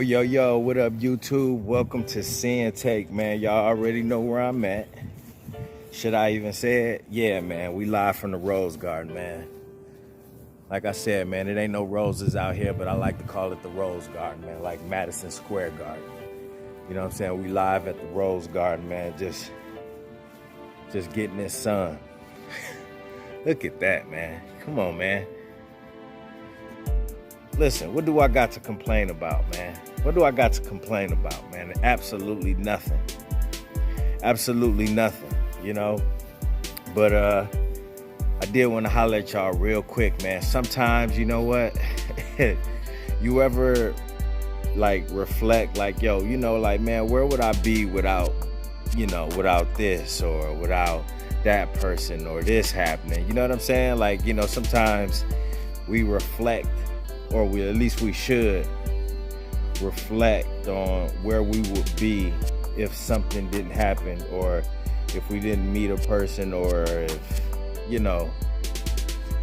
Yo, what up, YouTube? Welcome to Sinn-Take, man. Y'all already know where I'm at. Should I even say it? Yeah, man, we live from the Rose Garden, man. Like I said, man, it ain't no roses out here, but I like to call it the Rose Garden, man, like Madison Square Garden. You know what I'm saying? We live at the Rose Garden, man, just getting this sun. Look at that, man. Come on, man. Listen, what do I got to complain about, man? What do I got to complain about, man? Absolutely nothing. Absolutely nothing, you know? But I did want to holler at y'all real quick, man. Sometimes, you know what? You ever, like, reflect, like, yo, you know, like, man, where would I be without, you know, without this or without that person or this happening? You know what I'm saying? Like, you know, sometimes we reflect, or at least we should reflect on where we would be if something didn't happen, or if we didn't meet a person, or if, you know,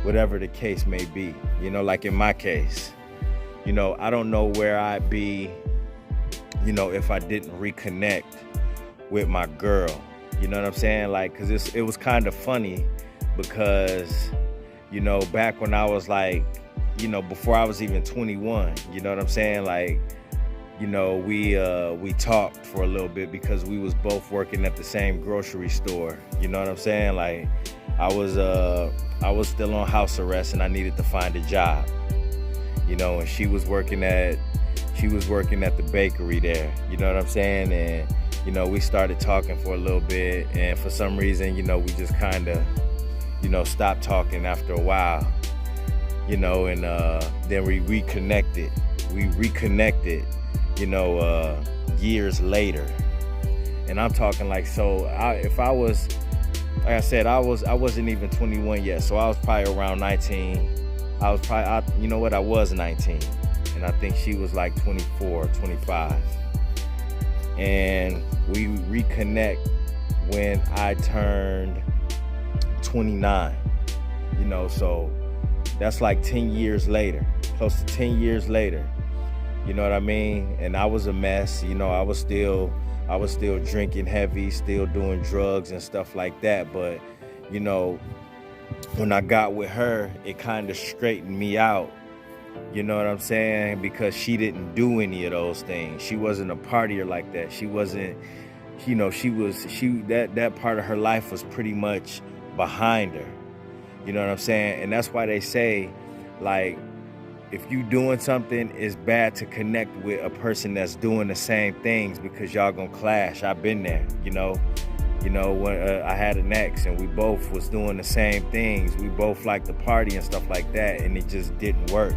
whatever the case may be. You know, like in my case, you know, I don't know where I'd be, you know, if I didn't reconnect with my girl. You know what I'm saying? Like, because it was kind of funny because, you know, back when I was like, you know, before I was even 21, you know what I'm saying? Like, you know, we talked for a little bit because we was both working at the same grocery store. You know what I'm saying? Like, I was still on house arrest and I needed to find a job. You know, and she was working at the bakery there. You know what I'm saying? And, you know, we started talking for a little bit, and for some reason, you know, we just kind of, you know, stopped talking after a while. You know, and then we reconnected. You know, years later. And I'm talking like, so if I was, like I said, I wasn't even 21 yet, so I was probably around 19. You know what, I was 19, and I think she was like 24, 25. And we reconnect when I turned 29. You know, so that's like 10 years later, close to 10 years later. You know what I mean? And I was a mess. You know, I was still drinking heavy, still doing drugs and stuff like that. But, you know, when I got with her, it kind of straightened me out. You know what I'm saying? Because she didn't do any of those things. She wasn't a partier like that. She wasn't, you know, that part of her life was pretty much behind her. You know what I'm saying? And that's why they say, like, if you doing something, it's bad to connect with a person that's doing the same things, because y'all gonna clash. I've been there, you know. You know, when I had an ex and we both was doing the same things. We both liked to party and stuff like that, and it just didn't work.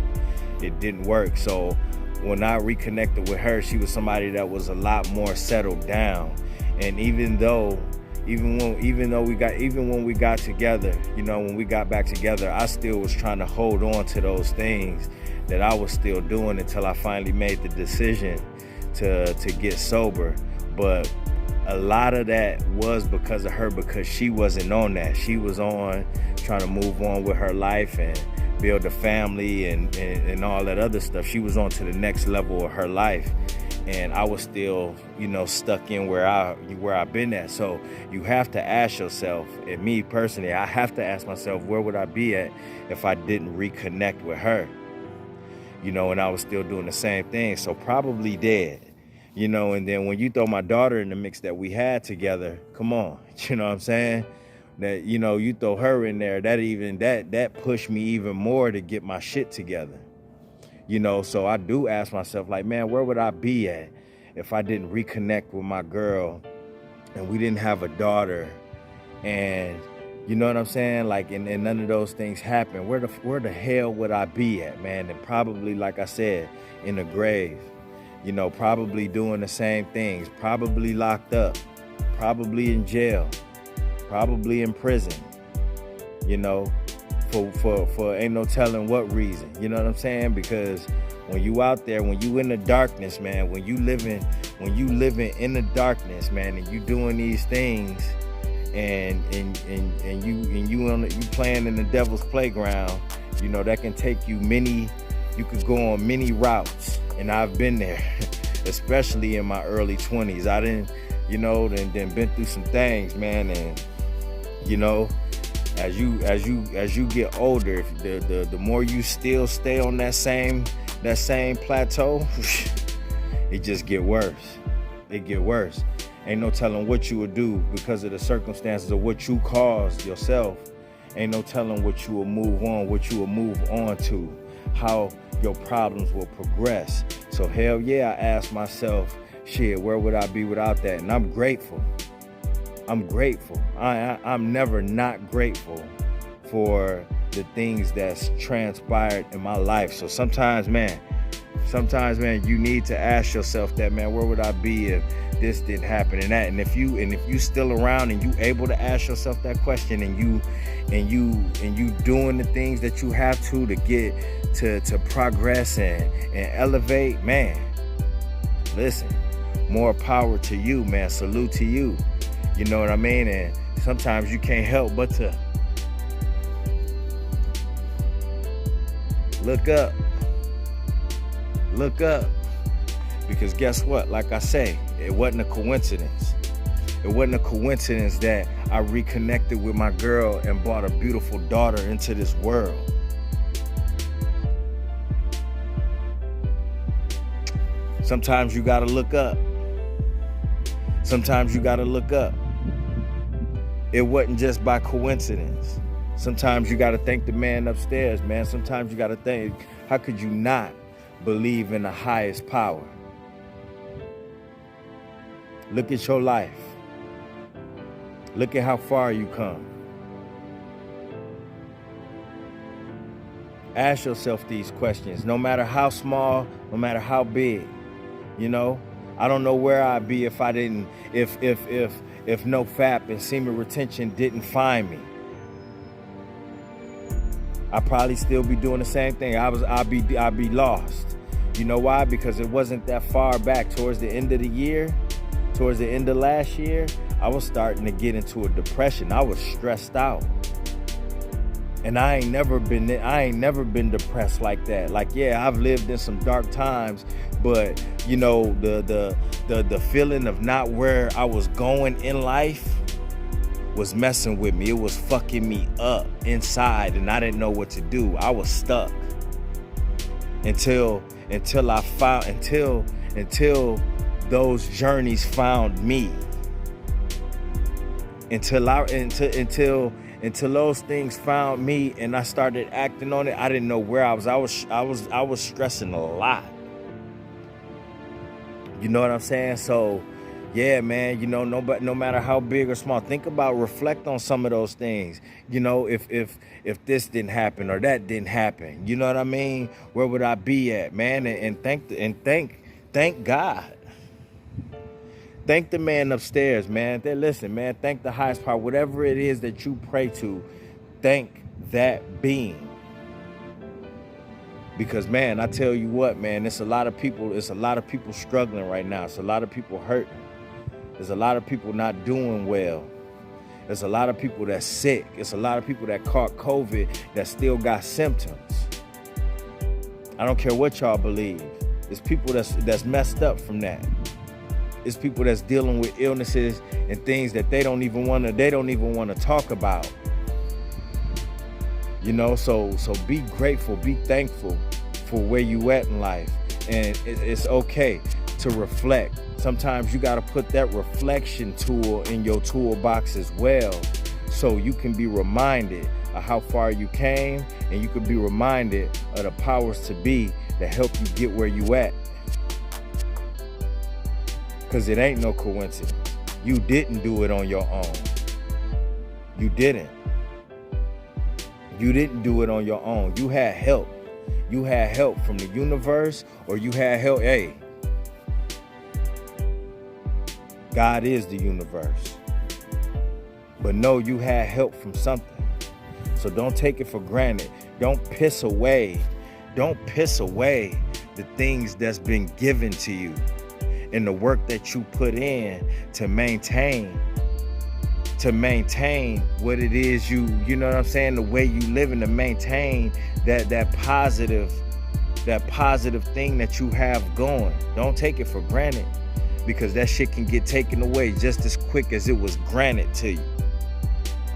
It didn't work. So when I reconnected with her, she was somebody that was a lot more settled down. And even when we got together, you know, when we got back together, I still was trying to hold on to those things that I was still doing until I finally made the decision to get sober. But a lot of that was because of her, because she wasn't on that. She was on trying to move on with her life and build a family and all that other stuff. She was on to the next level of her life. And I was still, you know, stuck in where I've been at. So you have to ask yourself, and me personally, I have to ask myself, where would I be at if I didn't reconnect with her? You know, and I was still doing the same thing. So probably dead, you know. And then when you throw my daughter in the mix that we had together, come on, you know what I'm saying? That, you know, you throw her in there, that pushed me even more to get my shit together. You know, so I do ask myself, like, man, where would I be at if I didn't reconnect with my girl and we didn't have a daughter, and, you know what I'm saying? Like, and none of those things happen. Where the hell would I be at, man? And probably, like I said, in the grave, you know, probably doing the same things, probably locked up, probably in jail, probably in prison, you know. For ain't no telling what reason, you know what I'm saying? Because when you out there, when you in the darkness, man, when you living in the darkness, man, and you doing these things, and you playing in the devil's playground, you know, that can take you you could go on many routes. And I've been there, especially in my early 20s. I didn't, then been through some things, man. And, as you get older, the more you still stay on that same plateau, it just get worse. It get worse. Ain't no telling what you would do because of the circumstances of what you caused yourself. Ain't no telling what you will move on to, how your problems will progress. So hell yeah, I asked myself, shit, where would I be without that? And I'm grateful. I'm grateful. I'm never not grateful for the things that's transpired in my life. So sometimes, man, you need to ask yourself that, man, where would I be if this didn't happen and that? And if you still around and you able to ask yourself that question, and you doing the things that you have to get to progress and elevate, man, listen, more power to you, man. Salute to you. You know what I mean? And sometimes you can't help but to look up. Look up. Because guess what? Like I say, it wasn't a coincidence. It wasn't a coincidence that I reconnected with my girl and brought a beautiful daughter into this world. Sometimes you gotta look up. Sometimes you gotta look up. It wasn't just by coincidence. Sometimes you gotta thank the man upstairs, man. Sometimes you gotta think, how could you not believe in the highest power? Look at your life. Look at how far you come. Ask yourself these questions, no matter how small, no matter how big. I don't know where I'd be if I didn't, if no FAP and semen retention didn't find me. I'd probably still be doing the same thing. I'd be lost. You know why? Because it wasn't that far back. Towards the end of the year, towards the end of last year, I was starting to get into a depression. I was stressed out. And I ain't never been depressed like that. Like, yeah, I've lived in some dark times, but the feeling of not where I was going in life was messing with me. It was fucking me up inside, and I didn't know what to do. I was stuck until those journeys found me. Until those things found me and I started acting on it, I didn't know where I was. I was stressing a lot. You know what I'm saying? So, yeah, man, no matter how big or small, reflect on some of those things. If this didn't happen or that didn't happen, you know what I mean? Where would I be at, man? And thank God. Thank the man upstairs, man. Listen, man, thank the highest power. Whatever it is that you pray to, thank that being. Because, man, I tell you what, man, it's a lot of people struggling right now. It's a lot of people hurting. There's a lot of people not doing well. There's a lot of people that's sick. It's a lot of people that caught COVID that still got symptoms. I don't care what y'all believe. There's people that's messed up from that. It's people that's dealing with illnesses and things that they don't even want to talk about. So be grateful, be thankful for where you at in life. And it's okay to reflect. Sometimes you got to put that reflection tool in your toolbox as well, so you can be reminded of how far you came, and you can be reminded of the powers to be that help you get where you at. Because it ain't no coincidence. You didn't do it on your own. You didn't. You didn't do it on your own. You had help. You had help from the universe, or you had help. Hey, God is the universe. But no, you had help from something. So don't take it for granted. Don't piss away the things that's been given to you, and the work that you put in to maintain what it is you know what I'm saying, the way you live, and to maintain that positive that positive thing that you have going. Don't take it for granted, because that shit can get taken away just as quick as it was granted to you.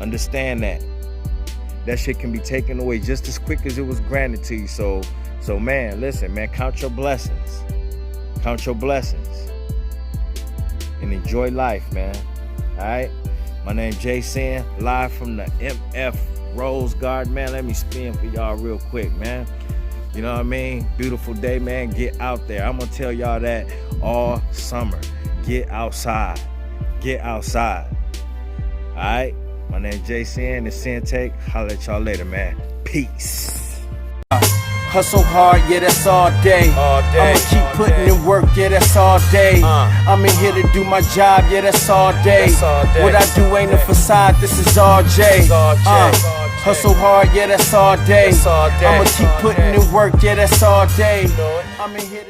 Understand that. That shit can be taken away just as quick as it was granted to you. So man, listen, man, count your blessings. Count your blessings. And enjoy life, man. All right? My name's Jason, live from the MF Rose Garden, man. Let me spin for y'all real quick, man. You know what I mean? Beautiful day, man. Get out there. I'm going to tell y'all that all summer. Get outside. Get outside. All right? My name's Jason. It's Sinn-Take. Holla at y'all later, man. Peace. Hustle hard, yeah, that's all day. I'ma keep putting in work, yeah, that's all day. I'm in here to do my job, yeah, that's all day. What I do ain't a facade, this is all J. Hustle hard, yeah, that's all day. I'ma keep putting in work, yeah, that's all day. I'm in here to